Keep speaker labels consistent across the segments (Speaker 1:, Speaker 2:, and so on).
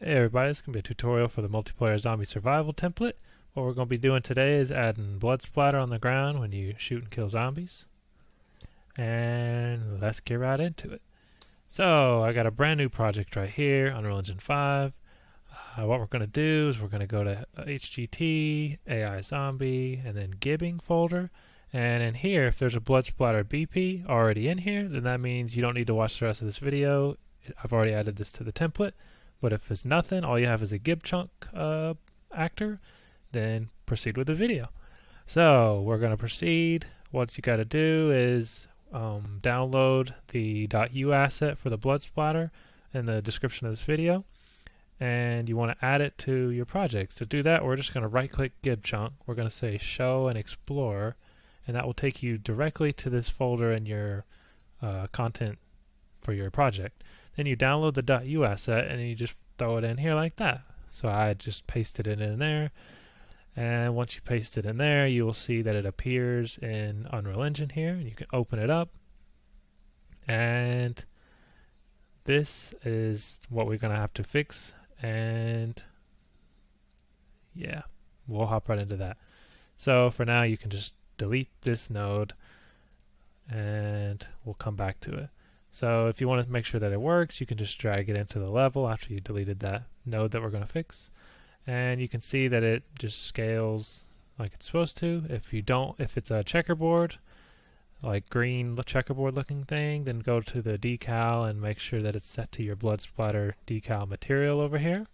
Speaker 1: Hey everybody, this is going to be a tutorial for the multiplayer zombie survival template. What we're going to be doing today is adding blood splatter on the ground when you shoot and kill zombies. And let's get right into it. So I got a brand new project right here, Unreal Engine 5. What we're going to do is we're going to go to HGT, AI Zombie, and then Gibbing folder. And in here, if there's a blood splatter BP already in here, then that means you don't need to watch the rest of this video. I've already added this to the template. But if it's nothing, all you have is a gib chunk actor, then proceed with the video. So we're going to proceed. What you got to do is download the .u asset for the blood splatter in the description of this video, and you want to add it to your project. To do that, we're just going to right-click gib chunk. We're going to say Show and Explore, and that will take you directly to this folder in your content for your project. Then you download the .u asset and you just throw it in here like that. So I just pasted it in there, and once you paste it in there, you will see that it appears in Unreal Engine here. You can open it up, and this is what we're going to have to fix, and yeah, we'll hop right into that. So for now, you can just delete this node and we'll come back to it. So if you want to make sure that it works, you can just drag it into the level after you deleted that node that we're going to fix. And you can see that it just scales like it's supposed to. If it's a checkerboard, like green checkerboard looking thing, then go to the decal and make sure that it's set to your blood splatter decal material over here.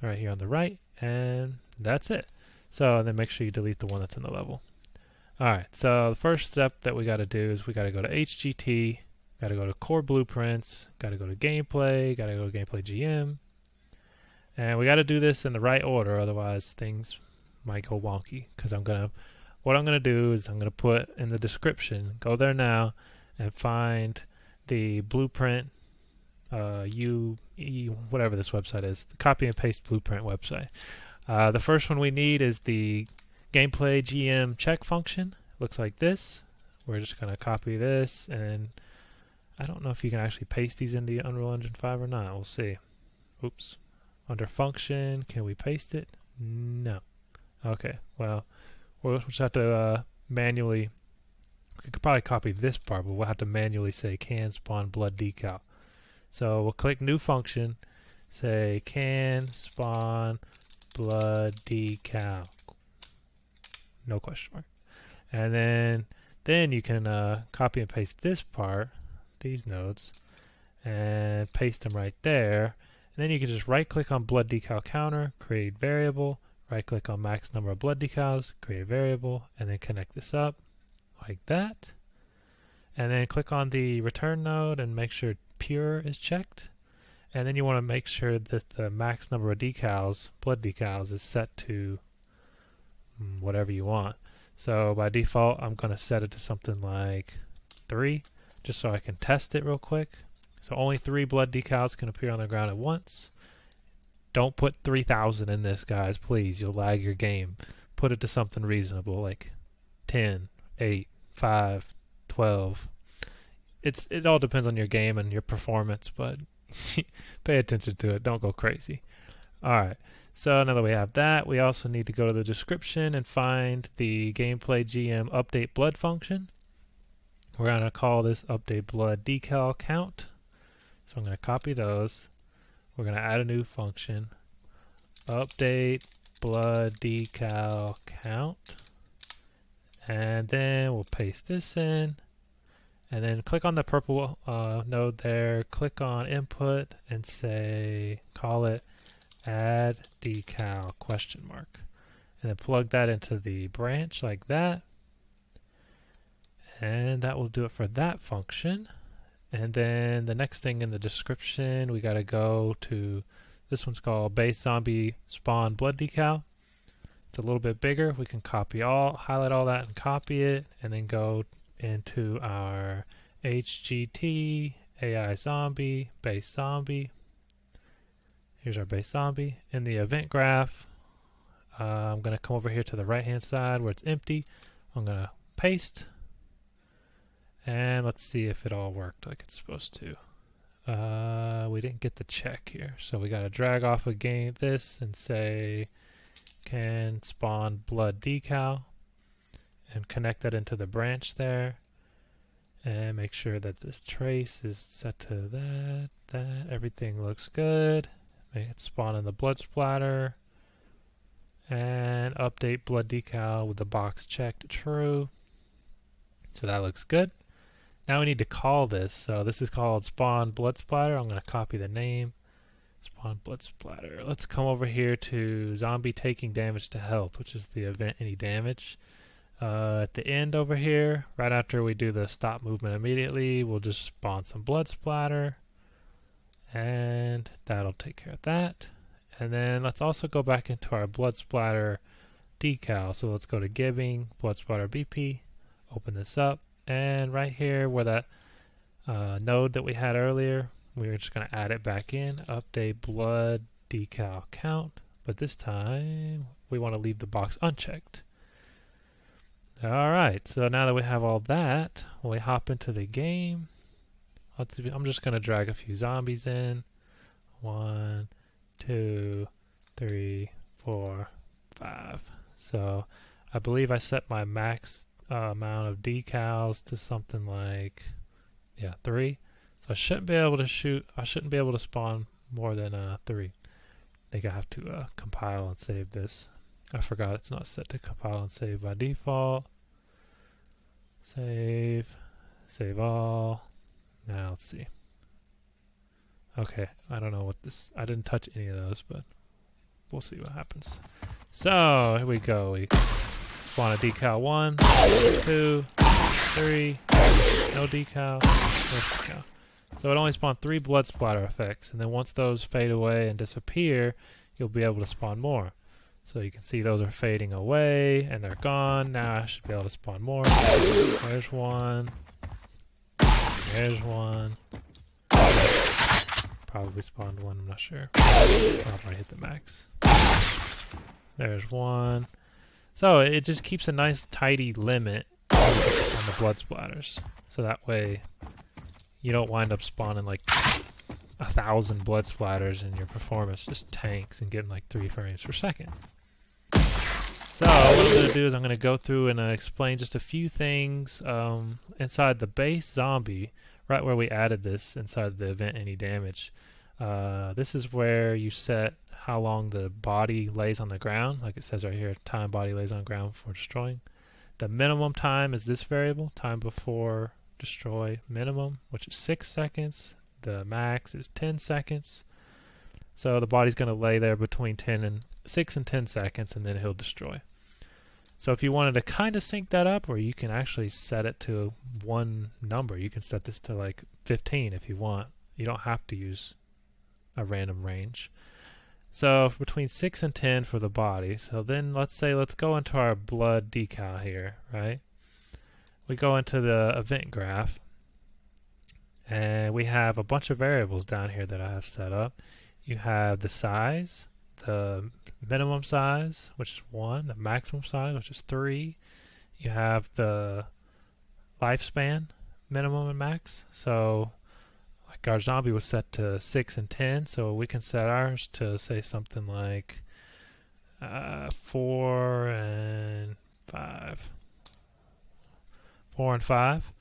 Speaker 1: Right here on the right, and that's it. So then make sure you delete the one that's in the level. Alright, so the first step that we got to do is we got to go to HGT, got to go to Core Blueprints, got to go to Gameplay, got to go to GameplayGM. And we got to do this in the right order, otherwise things might go wonky. Because what I'm going to do is I'm going to put in the description, go there now, and find the blueprint, whatever this website is, the copy and paste blueprint website. The first one we need is the GameplayGM check function. Looks like this. We're just going to copy this, and I don't know if you can actually paste these into Unreal Engine 5 or not. We'll see. Oops. Under function, can we paste it? No. Okay, well, we'll just have to manually, we could probably copy this part, but we'll have to manually say can spawn blood decal. So we'll click new function, say can spawn blood decal. No question mark. And then you can copy and paste this part, these nodes, and paste them right there. And then you can just right click on blood decal counter, create variable, right click on max number of blood decals, create variable, and then connect this up like that. And then click on the return node and make sure pure is checked. And then you want to make sure that the max number of decals, blood decals, is set to whatever you want. So by default, I'm going to set it to something like 3, just so I can test it real quick. So only 3 blood decals can appear on the ground at once. Don't put 3,000 in this, guys, please. You'll lag your game. Put it to something reasonable, like 10, 8, 5, 12. It all depends on your game and your performance, but pay attention to it. Don't go crazy. Alright, so now that we have that, we also need to go to the description and find the GameplayGM update blood function. We're going to call this update blood decal count. So I'm going to copy those. We're going to add a new function, update blood decal count. And then we'll paste this in. And then click on the purple node there, click on input and say, call it add decal question mark. And then plug that into the branch like that. And that will do it for that function. And then the next thing in the description, we got to go to, this one's called base zombie spawn blood decal. It's a little bit bigger. We can highlight all that and copy it, and then go into our HGT, AI zombie, base zombie. Here's our base zombie. In the event graph, I'm going to come over here to the right hand side where it's empty. I'm going to paste. And let's see if it all worked like it's supposed to. We didn't get the check here, so we got to drag off again this and say can spawn blood decal and connect that into the branch there, and make sure that this trace is set to that everything looks good. Make it spawn in the blood splatter and update blood decal with the box checked true. So that looks good. Now we need to call this. So this is called spawn blood splatter. I'm going to copy the name. Spawn blood splatter. Let's come over here to zombie taking damage to health, which is the event any damage. At the end over here, right after we do the stop movement immediately, we'll just spawn some blood splatter. And that'll take care of that. And then let's also go back into our blood splatter decal. So let's go to Giving, blood splatter BP, open this up. And right here where that node that we had earlier, we're just going to add it back in, update blood decal count, but this time we want to leave the box unchecked. Alright, so now that we have all that, when we hop into the game, I'm just going to drag a few zombies in. 1, 2, 3, 4, 5. So I believe I set my max amount of decals to something like 3. So I shouldn't be able to spawn more than 3. I think I have to compile and save this. I forgot it's not set to compile and save by default. Save all. Now let's see. Okay, I don't know what this, I didn't touch any of those, but we'll see what happens. So here we go. We spawn a decal 1, 2, 3, no decal, no decal. So it only spawned 3 blood splatter effects, and then once those fade away and disappear, you'll be able to spawn more. So you can see those are fading away and they're gone. Now I should be able to spawn more. There's one. There's one. Probably spawned one, I'm not sure. Probably hit the max. There's one. So it just keeps a nice tidy limit on the blood splatters. So that way you don't wind up spawning like 1,000 blood splatters and your performance just tanks and getting like 3 frames per second. So what I'm going to do is I'm going to go through and explain just a few things inside the base zombie, right where we added this inside the event any damage. This is where you set how long the body lays on the ground, like it says right here, time body lays on ground before destroying. The minimum time is this variable, time before destroy minimum, which is 6 seconds. The max is 10 seconds. So the body's going to lay there between 6 and 10 seconds, and then he'll destroy. So if you wanted to kind of sync that up, or you can actually set it to one number. You can set this to like 15 if you want. You don't have to use a random range. So between 6 and 10 for the body. So then let's go into our blood decal here, right? We go into the event graph, and we have a bunch of variables down here that I have set up. You have the size, the minimum size, which is 1, the maximum size, which is 3. You have the lifespan, minimum and max. So like our zombie was set to 6 and 10, so we can set ours to say something like 4 and 5. 4 and 5.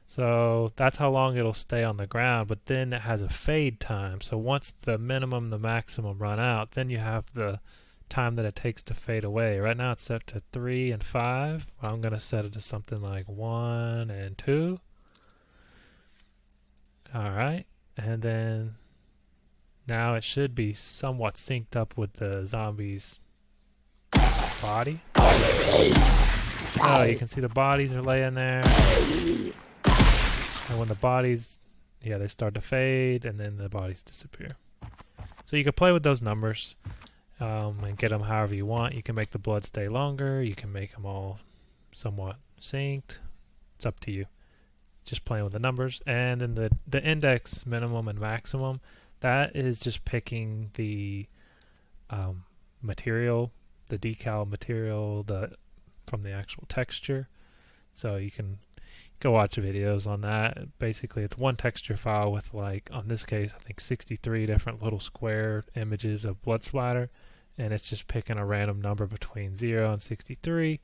Speaker 1: So that's how long it'll stay on the ground, but then it has a fade time. So once the minimum, the maximum run out, then you have the time that it takes to fade away. Right now it's set to 3 and 5. I'm going to set it to something like 1 and 2. Alright, and then now it should be somewhat synced up with the zombie's body. Oh, you can see the bodies are laying there. And when the bodies, they start to fade, and then the bodies disappear. So you can play with those numbers and get them however you want. You can make the blood stay longer. You can make them all somewhat synced. It's up to you. Just playing with the numbers. And then the index minimum and maximum, that is just picking the material, the decal material from the actual texture. So you can go watch videos on that. Basically, it's one texture file with, like, on this case, I think 63 different little square images of blood splatter, and it's just picking a random number between 0 and 63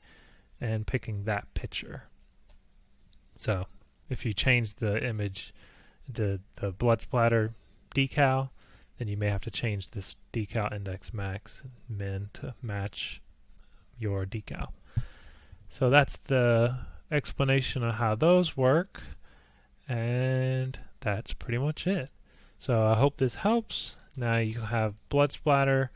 Speaker 1: and picking that picture. So if you change the image, the blood splatter decal, then you may have to change this decal index max min to match your decal. So that's the explanation of how those work, and that's pretty much it. So I hope this helps. Now you have blood splatter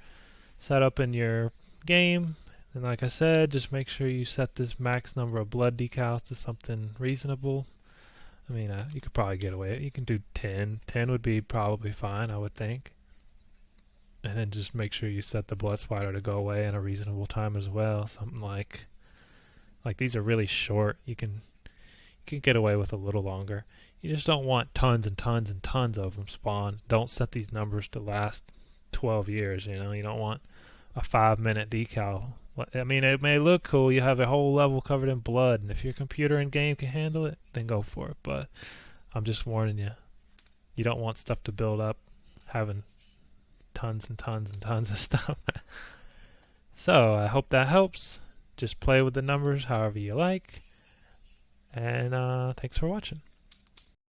Speaker 1: set up in your game, and like I said, just make sure you set this max number of blood decals to something reasonable. I mean, you could probably get away. You can do 10. 10 would be probably fine, I would think. And then just make sure you set the blood splatter to go away in a reasonable time as well. Something like these are really short. You can get away with a little longer. You just don't want tons and tons and tons of them spawn. Don't set these numbers to last 12 years. You don't want a 5-minute decal. I mean, it may look cool. You have a whole level covered in blood, and if your computer in game can handle it, then go for it. But I'm just warning you. You don't want stuff to build up having tons and tons and tons of stuff. So I hope that helps. Just play with the numbers however you like. And thanks for watching.